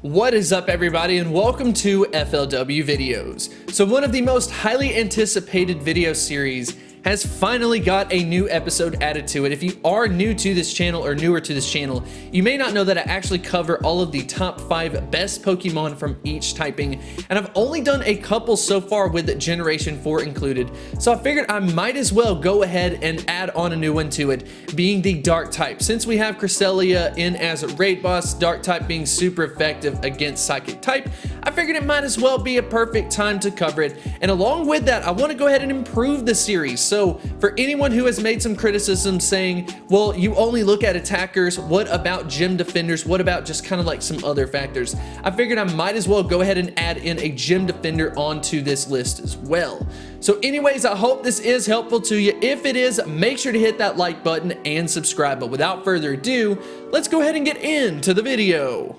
What is up, everybody, and welcome to FLW Videos. So one of the most highly anticipated video series has finally got a new episode added to it. If you are new to this channel or newer to this channel, you may not know that I actually cover all of the top 5 best Pokemon from each typing, and I've only done a couple so far with Generation 4 included, so I figured I might as well go ahead and add on a new one to it, being the Dark type. Since we have Cresselia in as a raid boss, Dark type being super effective against Psychic type, I figured it might as well be a perfect time to cover it. And along with that, I want to go ahead and improve the series. So for anyone who has made some criticism saying, well, you only look at attackers, what about gym defenders? What about just kind of like some other factors? I figured I might as well go ahead and add in a gym defender onto this list as well. So anyways, I hope this is helpful to you. If it is, make sure to hit that like button and subscribe. But without further ado, let's go ahead and get into the video.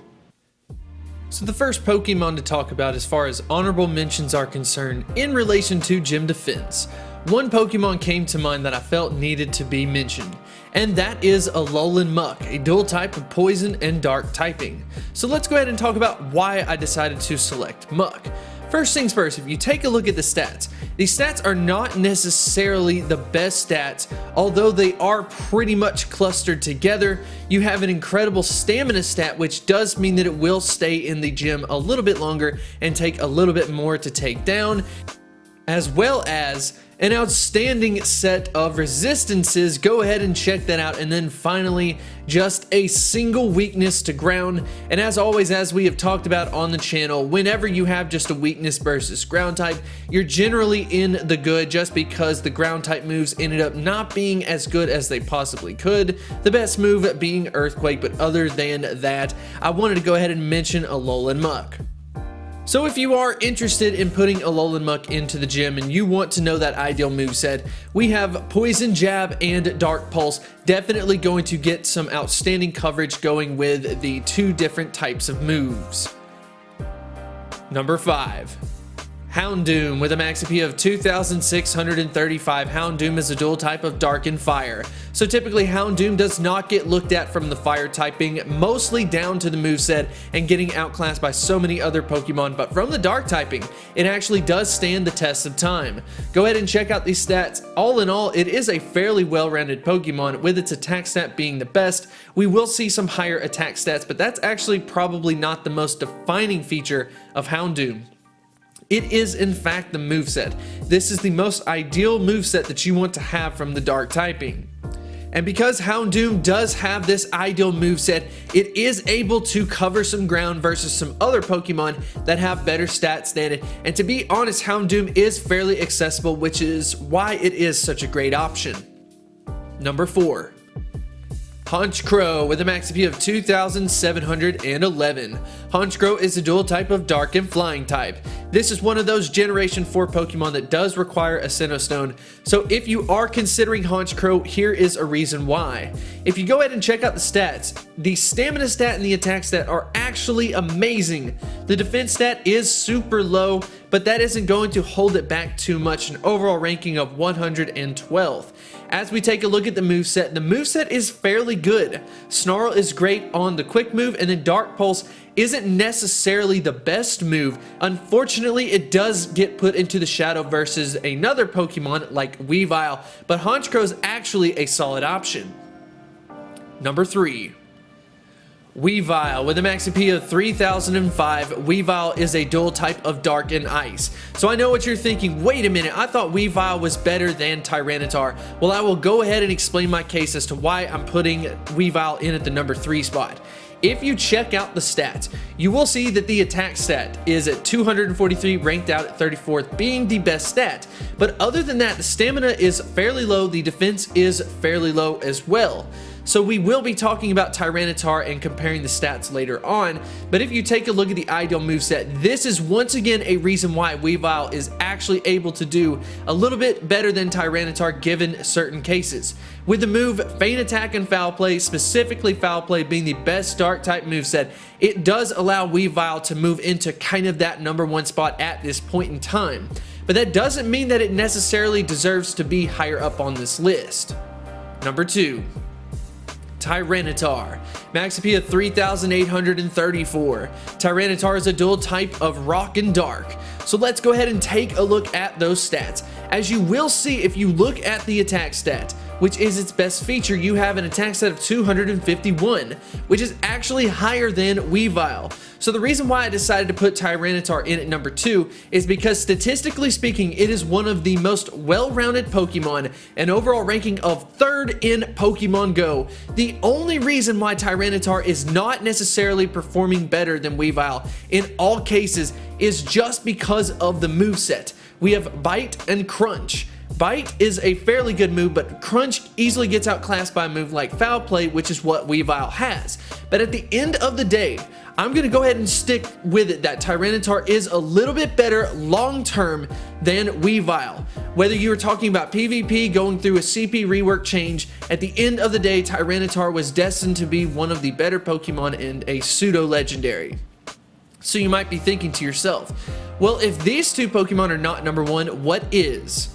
So the first Pokemon to talk about as far as honorable mentions are concerned in relation to gym defense, one Pokemon came to mind that I felt needed to be mentioned, and that is Alolan Muk, a dual type of poison and dark typing. So let's go ahead and talk about why I decided to select Muk. First things first, if you take a look at the stats, these stats are not necessarily the best stats, although they are pretty much clustered together. You have an incredible stamina stat, which does mean that it will stay in the gym a little bit longer and take a little bit more to take down, as well as an outstanding set of resistances. Go ahead and check that out. And then finally, just a single weakness to ground. And as always, as we have talked about on the channel, whenever you have just a weakness versus ground type, you're generally in the good, just because the ground type moves ended up not being as good as they possibly could. The best move being Earthquake, but other than that, I wanted to go ahead and mention Alolan Muk. So if you are interested in putting Alolan Muk into the gym and you want to know that ideal moveset, we have Poison Jab and Dark Pulse, definitely going to get some outstanding coverage going with the two different types of moves. Number 5. Houndoom. With a max AP of 2,635, Houndoom is a dual type of Dark and Fire. So typically Houndoom does not get looked at from the Fire typing, mostly down to the moveset and getting outclassed by so many other Pokemon, but from the Dark typing, it actually does stand the test of time. Go ahead and check out these stats. All in all, it is a fairly well-rounded Pokemon, with its attack stat being the best. We will see some higher attack stats, but that's actually probably not the most defining feature of Houndoom. It is in fact the moveset. This is the most ideal moveset that you want to have from the Dark typing. And because Houndoom does have this ideal moveset, it is able to cover some ground versus some other Pokemon that have better stats than it. And to be honest, Houndoom is fairly accessible, which is why it is such a great option. Number 4. Honchkrow. With a max AP of 2,711. Honchkrow is a dual type of Dark and Flying type. This is one of those Generation 4 Pokemon that does require a Sinnoh Stone, so if you are considering Honchkrow, here is a reason why. If you go ahead and check out the stats, the stamina stat and the attack stat are actually amazing. The defense stat is super low, but that isn't going to hold it back too much, an overall ranking of 112th. As we take a look at the moveset is fairly good. Snarl is great on the quick move, and then Dark Pulse isn't necessarily the best move. Unfortunately, it does get put into the shadow versus another Pokemon like Weavile, but Honchkrow is actually a solid option. Number 3. Weavile. With a max AP of 3,005, Weavile is a dual type of Dark and Ice. So I know what you're thinking, wait a minute, I thought Weavile was better than Tyranitar. Well, I will go ahead and explain my case as to why I'm putting Weavile in at the number 3 spot. If you check out the stats, you will see that the attack stat is at 243, ranked out at 34th, being the best stat. But other than that, the stamina is fairly low, the defense is fairly low as well. So we will be talking about Tyranitar and comparing the stats later on, but if you take a look at the ideal moveset, this is once again a reason why Weavile is actually able to do a little bit better than Tyranitar given certain cases. With the move Feint Attack and Foul Play, specifically Foul Play being the best Dark type moveset, it does allow Weavile to move into kind of that number 1 spot at this point in time. But that doesn't mean that it necessarily deserves to be higher up on this list. Number 2. Tyranitar. Max AP of 3,834. Tyranitar is a dual type of rock and dark. So let's go ahead and take a look at those stats. As you will see if you look at the attack stat, which is its best feature, you have an attack stat of 251, which is actually higher than Weavile. So the reason why I decided to put Tyranitar in at number 2 is because statistically speaking, it is one of the most well-rounded Pokemon, an overall ranking of 3rd in Pokemon Go. The only reason why Tyranitar is not necessarily performing better than Weavile in all cases is just because of the moveset. We have Bite and Crunch. Bite is a fairly good move, but Crunch easily gets outclassed by a move like Foul Play, which is what Weavile has. But at the end of the day, I'm going to go ahead and stick with it that Tyranitar is a little bit better long-term than Weavile. Whether you were talking about PvP going through a CP rework change, at the end of the day, Tyranitar was destined to be one of the better Pokemon and a pseudo-legendary. So you might be thinking to yourself, well, if these two Pokemon are not number 1, what is?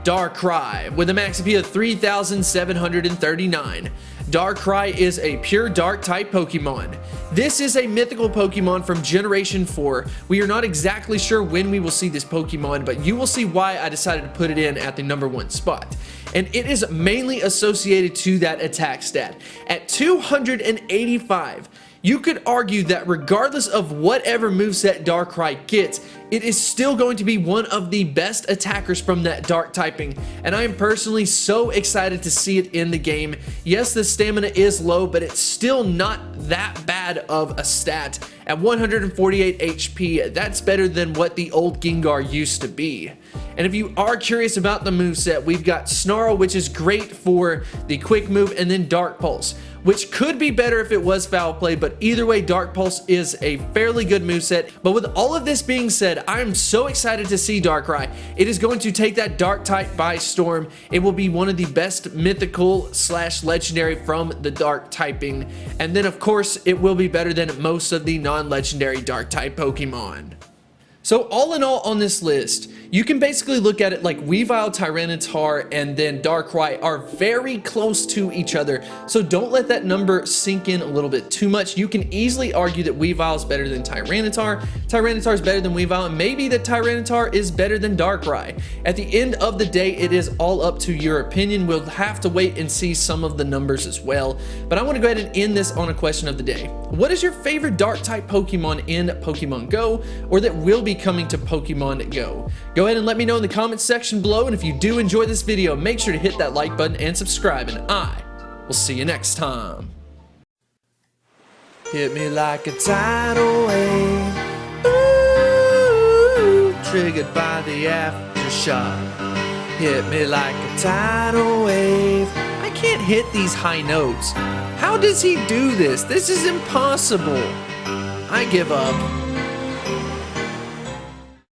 Darkrai with a max AP of 3,739. Darkrai is a pure dark type Pokemon. This is a mythical Pokemon from Generation 4. We are not exactly sure when we will see this Pokemon, but you will see why I decided to put it in at the number 1 spot. And it is mainly associated to that attack stat. At 285, you could argue that regardless of whatever moveset Darkrai gets, it is still going to be one of the best attackers from that dark typing, and I am personally so excited to see it in the game. Yes, the stamina is low, but it's still not that bad of a stat. At 148 HP, that's better than what the old Gengar used to be. And if you are curious about the moveset, we've got Snarl, which is great for the quick move, and then Dark Pulse, which could be better if it was Foul Play, but either way, Dark Pulse is a fairly good moveset. But with all of this being said, I'm so excited to see Darkrai. It is going to take that dark type by storm. It will be one of the best mythical / legendary from the dark typing. And then of course, it will be better than most of the non-legendary dark type Pokemon. So all in all on this list, you can basically look at it like Weavile, Tyranitar, and then Darkrai are very close to each other. So don't let that number sink in a little bit too much. You can easily argue that Weavile is better than Tyranitar, Tyranitar is better than Weavile, and maybe that Tyranitar is better than Darkrai. At the end of the day, it is all up to your opinion. We'll have to wait and see some of the numbers as well. But I want to go ahead and end this on a question of the day. What is your favorite dark type Pokemon in Pokemon Go, or that will be coming to Pokemon Go? Go ahead and let me know in the comments section below, and if you do enjoy this video, make sure to hit that like button and subscribe, and I will see you next time. Hit me like a tidal wave, ooh, triggered by the aftershock. Hit me like a tidal wave. I can't hit these high notes. How does he do this? This is impossible. I give up.